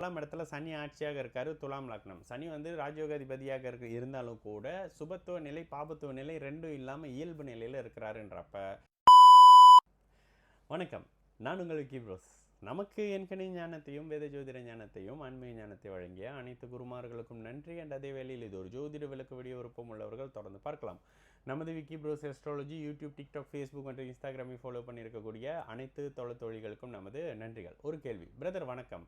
துலாம் இடத்துல சனி ஆட்சியாக இருக்காரு. துலாம் லக்னம். சனி வந்து ராஜயோகாதிபதியாக இருந்தாலும் கூட சுபத்துவ நிலை பாபத்துவ நிலை ரெண்டும் இல்லாமல் இயல்பு நிலையில் இருக்கிறாருன்றப்ப வணக்கம், நான் உங்கள் விக்கி ப்ரோஸ். நமக்கு என்கணி ஞானத்தையும் வேத ஜோதிட ஞானத்தையும் ஆன்மீக ஞானத்தை வழங்கிய அனைத்து குருமார்களுக்கும் நன்றி. அண்ட் அதே வேளையில் இது ஒரு ஜோதிட விளக்கு வீடியோ விருப்பம் உள்ளவர்கள் தொடர்ந்து பார்க்கலாம். நமது Vicky Bros astrology YouTube, TikTok, Facebook மற்றும் இன்ஸ்டாகிராமை ஃபாலோ பண்ணியிருக்கக்கூடிய அனைத்து தோழிகளுக்கும் நமது நன்றிகள். ஒரு கேள்வி பிரதர், வணக்கம்.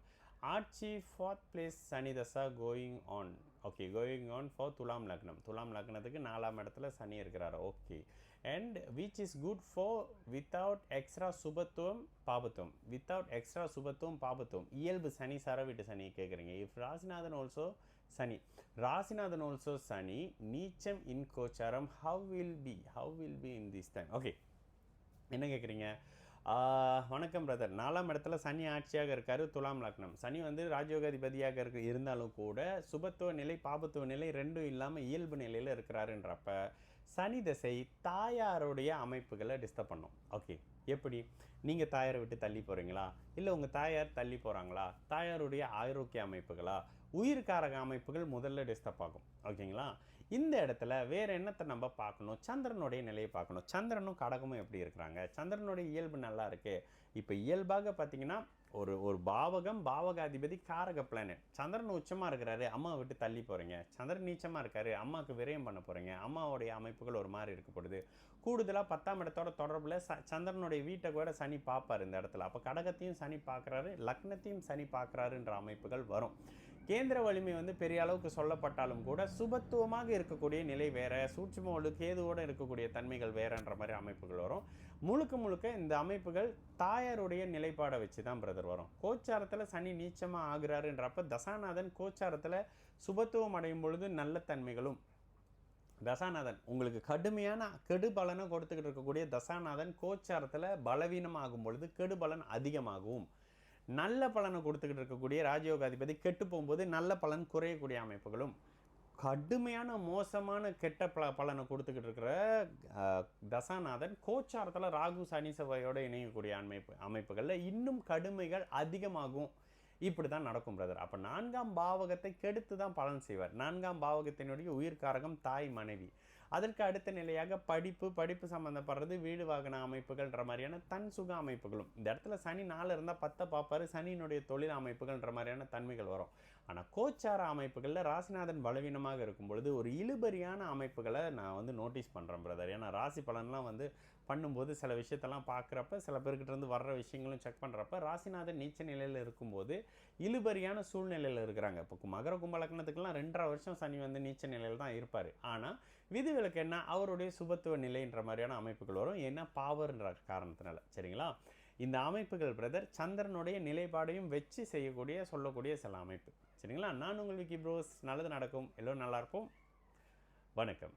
ஆட்சி 4th place சனி தசா going on. Okay, going on for துலாம் லக்னம். துலாம் லக்னத்துக்கு 4ஆம் இடத்துல சனி இருக்கிறாரு. Okay, and which is good for without extra சுபத்துவம் பாபத்துவம். வித்தவுட் எக்ஸ்ட்ரா சுபத்துவம் பாபத்துவம் இயல்பு சனி சரவிட்டு சனி கேட்குறீங்க. இஃப் ராசிநாதன் ஆல்சோ சனி, ராசிநாதன் ஆல்சோ சனி, நீச்சம் இன் கோச்சாரம், how will be in this time. Okay, என்ன கேட்குறீங்க? வணக்கம் பிரதர். 4ஆம் இடத்துல சனி ஆட்சியாக இருக்காரு. துலாம் லக்னம். சனி வந்து ராஜயோகாதிபதியாக இருந்தாலும் கூட சுபத்துவ நிலை பாபத்துவ நிலை ரெண்டும் இல்லாமல் இயல்பு நிலையில் இருக்கிறாருன்றப்ப சனி தசை தாயாருடைய அமைப்புகளை டிஸ்டர்ப் பண்ணும். ஓகே, எப்படி? நீங்கள் தாயாரை விட்டு தள்ளி போகிறீங்களா, இல்லை உங்கள் தாயார் தள்ளி போகிறாங்களா, தாயாருடைய ஆரோக்கிய அமைப்புகளா, உயிர்காரக அமைப்புகள் முதல்ல டிஸ்டர்ப் ஆகும். ஓகேங்களா? இந்த இடத்துல வேறு என்னத்தை நம்ம பார்க்கணும்? சந்திரனுடைய நிலையை பார்க்கணும். சந்திரனும் கடகமும் எப்படி இருக்கிறாங்க? சந்திரனுடைய இயல்பு நல்லா இருக்கு. இப்போ இயல்பாக பார்த்தீங்கன்னா ஒரு பாவகாதிபதி காரக பிளானட். சந்திரன் உச்சமாக இருக்கிறாரு, அம்மாவை விட்டு தள்ளி போகிறீங்க. சந்திரன் நீச்சமாக இருக்காரு, அம்மாவுக்கு விரயம் பண்ண போகிறீங்க. அம்மாவுடைய அமைப்புகள் ஒரு மாதிரி இருக்கப்படுது. கூடுதலாக 10ஆம் இடத்தோட தொடர்பில் சந்திரனுடைய வீட்டை கூட சனி பார்ப்பார் இந்த இடத்துல. அப்போ கடகத்தையும் சனி பார்க்குறாரு, லக்னத்தையும் சனி பார்க்குறாருன்ற அமைப்புகள் வரும். கேந்திர வலிமை வந்து பெரிய அளவுக்கு சொல்லப்பட்டாலும் கூட சுபத்துவமாக இருக்கக்கூடிய நிலை வேற, சூட்சுமோடு கேதுவோடு இருக்கக்கூடிய தன்மைகள் வேறன்ற மாதிரி அமைப்புகள் வரும். முழுக்க இந்த அமைப்புகள் தாயாருடைய நிலைப்பாடை வச்சு தான் பிரதர் வரும். கோச்சாரத்தில் சனி நீச்சமாக ஆகிறாருன்றப்ப தசாநாதன் கோச்சாரத்தில் சுபத்துவம் அடையும் பொழுது நல்ல தன்மைகளும், தசாநாதன் உங்களுக்கு கடுமையான கெடுபலனை கொடுத்துக்கிட்டு இருக்கக்கூடிய தசாநாதன் கோச்சாரத்தில் பலவீனமாகும் பொழுது கெடுபலன் அதிகமாகும். நல்ல பலனை கொடுத்துக்கிட்டு இருக்கக்கூடிய ராஜயோகாதிபதி கெட்டு போகும்போது நல்ல பலன் குறையக்கூடிய அமைப்புகளும், கடுமையான மோசமான கெட்ட பலனை கொடுத்துக்கிட்டு இருக்கிற தசாநாதன் கோச்சாரத்தில் ராகு சனி செவ்வாயோடு இணையக்கூடிய அமைப்புகளில் இன்னும் கடுமைகள் அதிகமாகும். இப்படி தான் நடக்கும் பிரதர். அப்போ 4ஆம் பாவகத்தை கெடுத்து தான் பலன் செய்வார். 4ஆம் பாவகத்தினுடைய உயிர்காரகம் தாய் மனைவி. அதற்கு அடுத்த நிலையாக படிப்பு சம்மந்தப்படுறது, வீடு வாகன அமைப்புகள்ன்ற மாதிரியான தன் சுக அமைப்புகளும். இந்த இடத்துல சனி 4 இருந்தால் 10 பார்ப்பார். சனியினுடைய தொழில் அமைப்புகள்ன்ற மாதிரியான தன்மைகள் வரும். ஆனால் கோச்சார அமைப்புகளில் ராசிநாதன் பலவீனமாக இருக்கும் பொழுது ஒரு இழுபறியான அமைப்புகளை நான் வந்து நோட்டீஸ் பண்ணுறேன் பிரதர். ஏன்னா ராசி பலன்லாம் வந்து பண்ணும்போது சில விஷயத்தெல்லாம் பார்க்குறப்ப சில பேர்கிட்ட இருந்து வர்ற விஷயங்களும் செக் பண்ணுறப்ப ராசிநாதன் நீச்ச நிலையில் இருக்கும்போது இழுபறியான சூழ்நிலையில் இருக்கிறாங்க. இப்போ மகர கும்ப லக்னத்துக்கெல்லாம் 2.5 வருஷம் சனி வந்து நீச்ச நிலையில் தான் இருப்பார். ஆனால் விதிவிலக்கு என்ன, அவருடைய சுபத்துவ நிலைன்ற மாதிரியான அமைப்புகள் வரும். ஏன்னா பாவர்ன்ற காரணத்தினால. சரிங்களா? இந்த அமைப்புகள் பிரதர் சந்திரனுடைய நிலைப்பாடையும் வச்சு சொல்லக்கூடிய சில அமைப்பு. சரிங்களா? நான் உங்கள் விக்கி ப்ரோஸ். நல்லது நடக்கும், எல்லோரும் நல்லா இருப்போம். வணக்கம்.